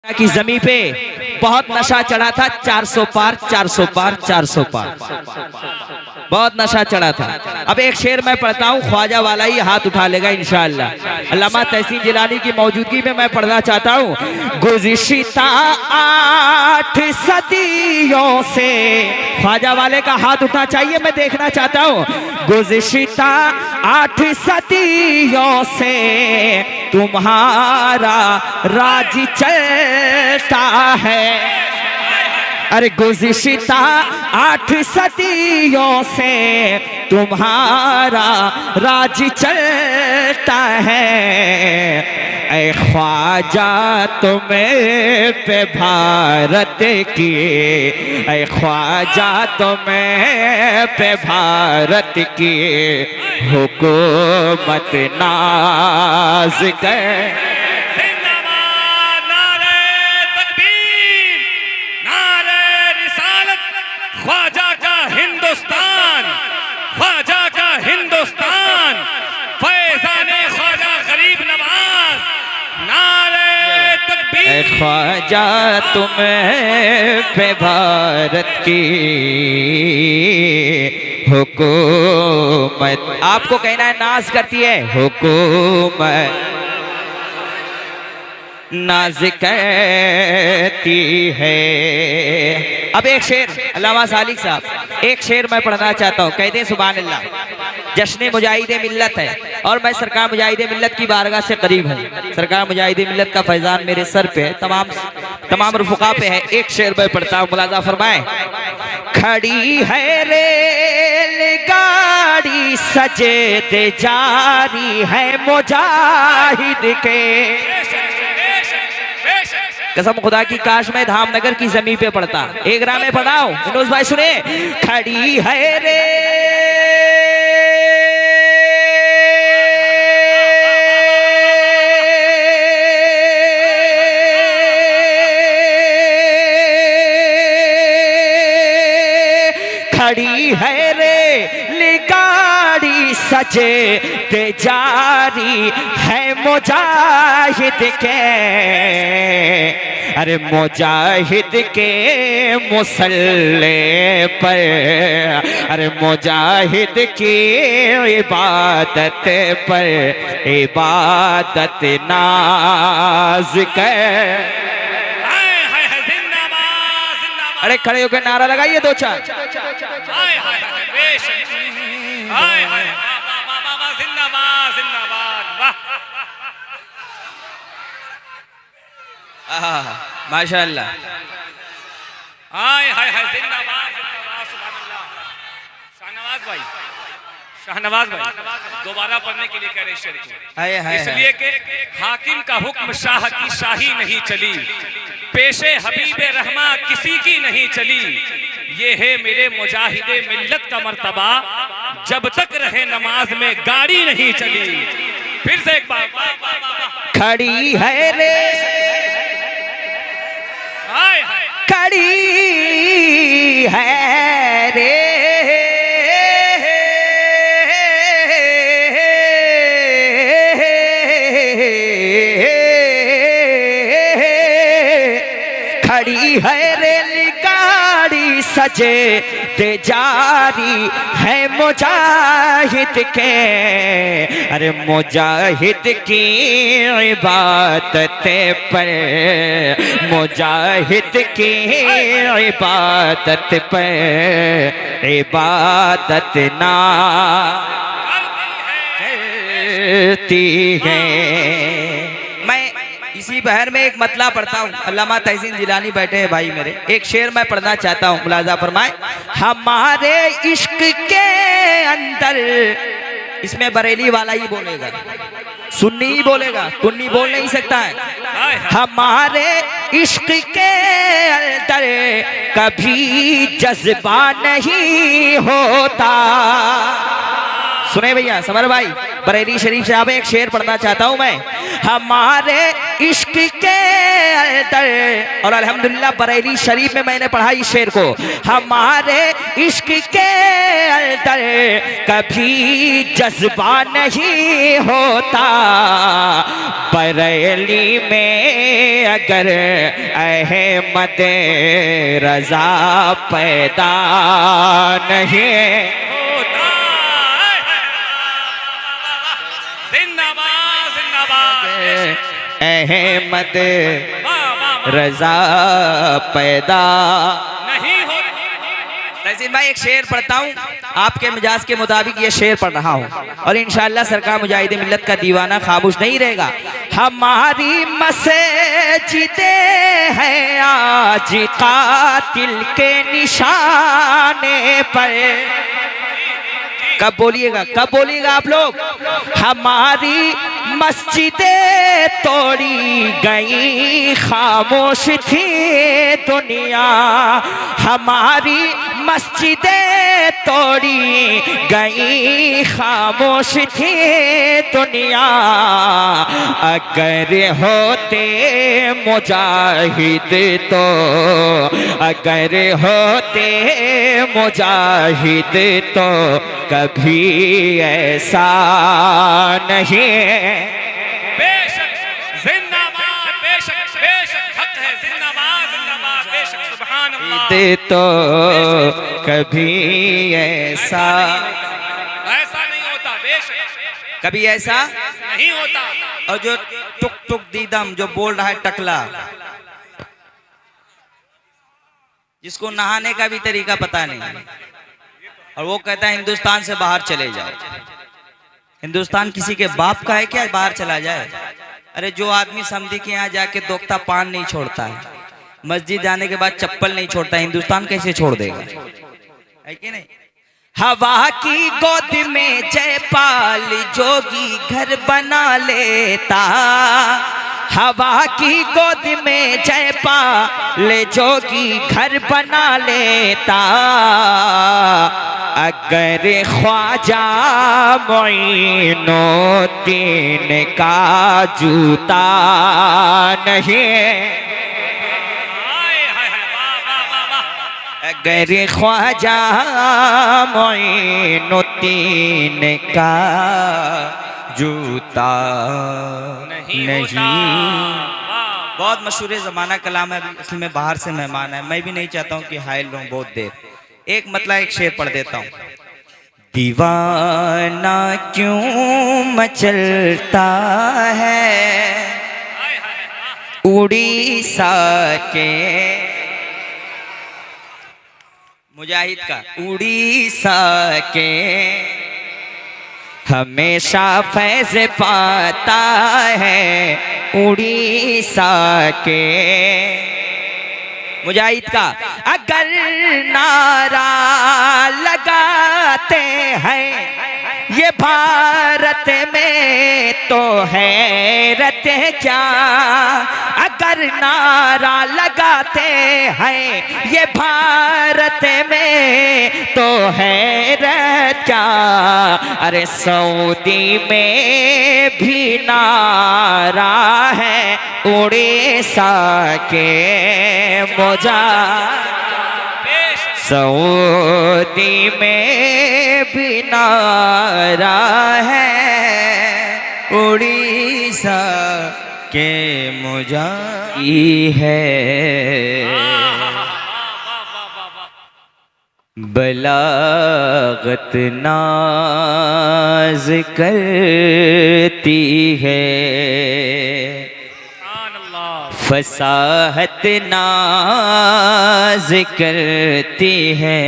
की जमी पे बहुत नशा चढ़ा था। 400 पार 400 पार 400 पार बहुत नशा चढ़ा था। अब एक शेर मैं पढ़ता हूँ, ख्वाजा वाला ही हाथ उठा लेगा इंशाअल्लाह। अल्लामा तहसीन जिलानी की मौजूदगी में मैं पढ़ना चाहता हूँ। गुज़िश्ता 8 सदियों से, ख्वाजा वाले का हाथ उठना चाहिए, मैं देखना चाहता हूँ। गुज़िश्ता 8 सदियों से तुम्हारा राज चलता है। अरे गुज़िश्ता 8 सदियों से तुम्हारा राज चलता है। ऐ ख्वाजा तुम्हें पे भारत की, ऐ ख्वाजा तुम्हें पे भारत की हुकूमत नाज़ कर। ख्वाजा का हिंदुस्तान, ख्वाजा का हिंदुस्तान, फैज़ाने ख्वाजा गरीब नवाज, नारे तकबीर। ख्वाजा तुम्हें पे भारत की हुकूमत, आपको कहना है नाज करती है, हुकूमत नाज करती है। अब एक शेर अल्लामा सालिक साहब, एक शेर मैं पढ़ना चाहता हूँ, कहते हैं सुभान अल्लाह। जश्न मुजाहिदे मिल्लत है और मैं सरकार मुजाहिदे मिल्लत की बारगाह से करीब हूँ। सरकार मुजाहिदे मिल्लत का फैजान मेरे सर पे, तमाम रुफ़क़ा पे है। एक शेर मैं पढ़ता हूँ, मुलाज़ा फरमाएं। खड़ी है रेलगाड़ी सजदे जारी है मुजाहिद के, कसम खुदा की काश मैं धामनगर की जमीन पे पढ़ता। एक राह में पढ़ाओ विनोद भाई, सुने। खड़ी है रे खड़ी है रे गाड़ी सजे दे जारी है मुजाहिद के। अरे मुजाहिद के मुसल्ले पर, अरे मुजाहिद की इबादत पर इबादत नाज कर। अरे खड़े होकर नारा लगाइए दो चार। माशाअल्लाह, शाहनवाज भाई दोबारा पढ़ने के लिए कह रहे शेर को, इसलिए कि हाकिम का हुक्म शाह की शाही नहीं चली, पेशे हबीबे रहमा किसी की नहीं चली। ये है मेरे मुजाहिदे मिल्लत का मर्तबा, जब तक रहे नमाज में गाड़ी नहीं चली। फिर से एक बार। खड़ी है रे खड़ी है रे खड़ी है रेलगाड़ी सजे दे जारी है मुजाहिद के। अरे मुजाहिद की इबादत पर, मुजाहिद की इबादत पर इबादत ना करती है। मैं इसी बहर में एक मतला पढ़ता हूँ, अल्लामा तहसीन जिलानी बैठे हैं भाई मेरे। एक शेर मैं पढ़ना चाहता हूँ, मुलाज़ा फरमाए। हमारे इश्क के अंदर, इसमें बरेली वाला ही बोलेगा, सुन्नी ही बोलेगा, तुन्नी बोल नहीं सकता है। हमारे इश्क के अंदर कभी जज्बा नहीं होता। सुने भैया समर भाई, बरेली शरीफ से आप एक शेर पढ़ना चाहता हूं मैं। हमारे इश्क के अंदर, और अल्हम्दुलिल्लाह बरेली शरीफ में मैंने पढ़ा इस शेर को, हमारे इश्क के अंदर कभी जज्बा नहीं होता, बरेली में अगर अहमद रजा पैदा नहीं होता। जिंदाबाद जिंदाबाद। अहमद वाह, वाह, वाह। रजा पैदा नहीं होता। तहसीन भाई एक शेर पढ़ता हूँ, आपके मिजाज के मुताबिक ये शेर पढ़ रहा हूँ, और इंशाअल्लाह सरकार मुजाहिद मिल्लत का दीवाना खामोश नहीं रहेगा। हमारी मस्जिदें हैं आज कातिल के निशाने पर, कब बोलिएगा आप लोग, हमारी मस्जिदें तोड़ी गई खामोश थी दुनिया, हमारी मस्जिदें तोड़ी गई खामोश थी दुनिया, अगर होते मुजाहिद तो, अगर होते मुजाहिद तो कभी ऐसा नहीं। बेशक जिंदाबाद, बेशक बेशक हक है, जिंदाबाद जिंदाबाद, बेशक सुभान अल्लाह। दे तो कभी ऐसा नहीं होता, बेशक कभी ऐसा नहीं होता। और जो टुक टुक दीदम जो बोल रहा है टकला, जिसको नहाने का भी तरीका पता नहीं, और वो कहता है हिंदुस्तान से बाहर चले जाओ। हिंदुस्तान किसी के बाप का है क्या बाहर चला जाए? अरे जो आदमी समधी के यहाँ जाके दोख्ता पान नहीं छोड़ता है, मस्जिद जाने के बाद चप्पल नहीं छोड़ता, हिंदुस्तान कैसे छोड़ देगा? है कि नहीं? हवा की गोद में जयपाल जोगी घर बना लेता, हवा की गोद में जयपाल जोगी घर बना लेता, अगर ख्वाजा मोइनुद्दीन का जूता नहीं, अगर ख्वाजा मोइनुद्दीन का जूता नहीं। बहुत मशहूर ज़माना कलाम है, असल में बाहर से मेहमान है, मैं भी नहीं चाहता हूँ कि हाइल रहूँ बहुत देर। एक मतलब एक शेर पढ़ देता हूँ। दीवाना क्यों मचलता है उड़ीसा के, मुजाहिद का उड़ीसा के, हमेशा फैज़ पाता है उड़ीसा के। मुजाहिद का अगर नारा लगाते हैं ये भारत में तो हैरत क्या, अगर नारा लगाते हैं ये भारत में तो हैरत क्या, अरे सऊदी में भी नारा है उड़ीसा के मुजा, सऊदी में भी नारा है उड़ीसा के मुजाही है। बलागत नाज करती है, फसाहत नाज करती है,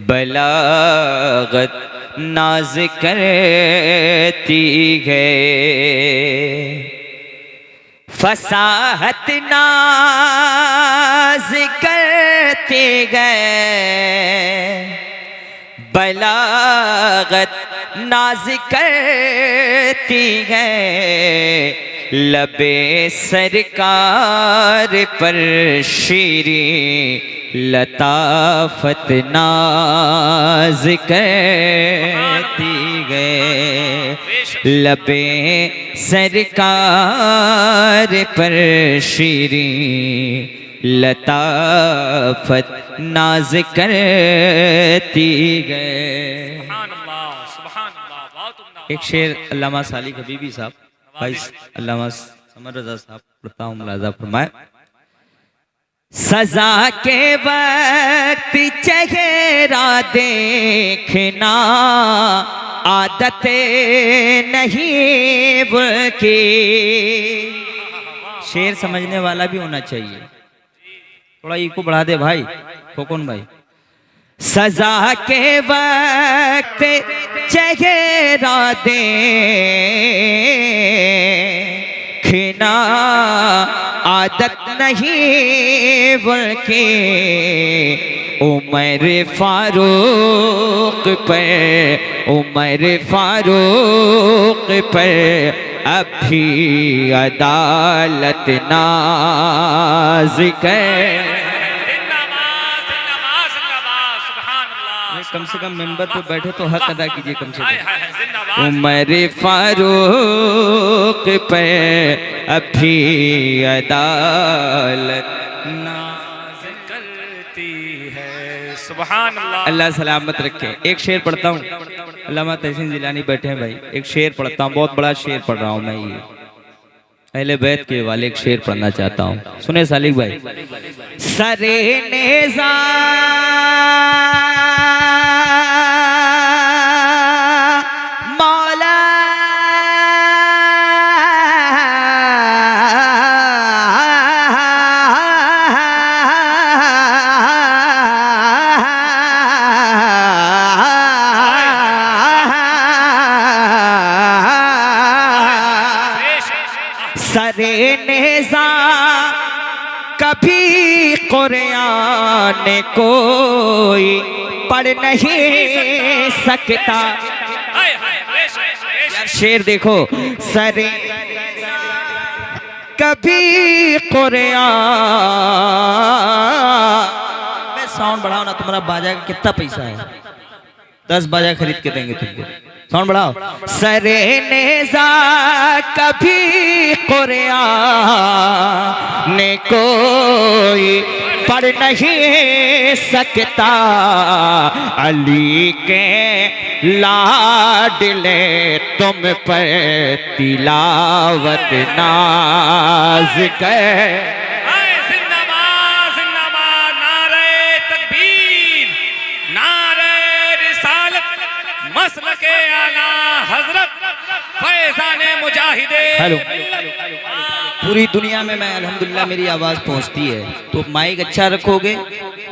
बलागत नाज करती है, फसाहत नाज करती है, बलागत नाज करती है, लबे सरकार पर शीरी लताफत नाज करती है। बेशक लबे सरकार पर शीरी लताफत नाज करती गए। सुभान अल्लाह, सुभान अल्लाह, बहुत उम्दा। एक शेर अल्लामा सालिक हबीबी साहब भाई अल्लामा समर रजा साहब पढ़ता हूँ, मुलाजा फरमाए। सजा के वक्त चेहरा देखना आदत नहीं बल्कि, शेर समझने वाला भी होना चाहिए, थोड़ा इको बढ़ा दे भाई खोकन भाई। सजा के वक्त चेहरा देखना आदत नहीं बल्कि उमर फारूक पर अभी अदालत नाज कर। कम से कम मेंबर पे बैठे तो हक अदा कीजिए कम से कम। उमर फारूक पे अभी अदालत नाज करती है। सुभान अल्लाह, अल्लाह सलामत रखे। एक शेर पढ़ता हूँ, अल्लामा तहसीन जिलानी बैठे हैं भाई, एक शेर पढ़ता हूँ, बहुत बड़ा शेर पढ़ रहा हूँ मैं, ये अहले बैत के वाले एक शेर पढ़ना चाहता हूँ, सुने सालिक भाई। सरे नेज़ा मौला सरे नेज़ा कभी कुरान कोई पढ़ नहीं सकता। यार शेर देखो, सरे कभी कुरान में साउंड बढ़ाओ ना, तुम्हारा बाजा का कितना पैसा है, 10 बाजा खरीद के देंगे तुमको, साउंड बढ़ाओ। सरे नेज़ा कभी कुरान कोई पढ़ नहीं सकता, अली के लाडले तुम पर तिलावत नाज कर। मसलके आला हजरत फैज़ाने मुजाहिदे। हेलो, पूरी दुनिया में मैं अल्हम्दुलिल्लाह मेरी आवाज़ पहुंचती है, तो माइक अच्छा रखोगे।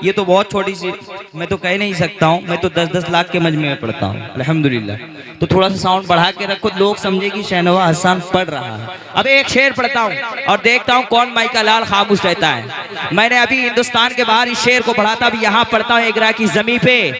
ये तो बहुत छोटी सी, मैं तो कह नहीं सकता हूँ, मैं तो 10-10 लाख के मजमे में पढ़ता हूँ अल्हम्दुलिल्लाह, तो थोड़ा सा साउंड बढ़ा के रखो, लोग समझे कि शहनवा हसन पढ़ रहा है। अब एक शेर पढ़ता हूँ और देखता हूँ कौन माइक का लाल खामोश रहता है। मैंने अभी हिंदुस्तान के बाहर इस शेर को पढ़ा था, अभी यहाँ पढ़ता हूँ एक राह की जमी पे।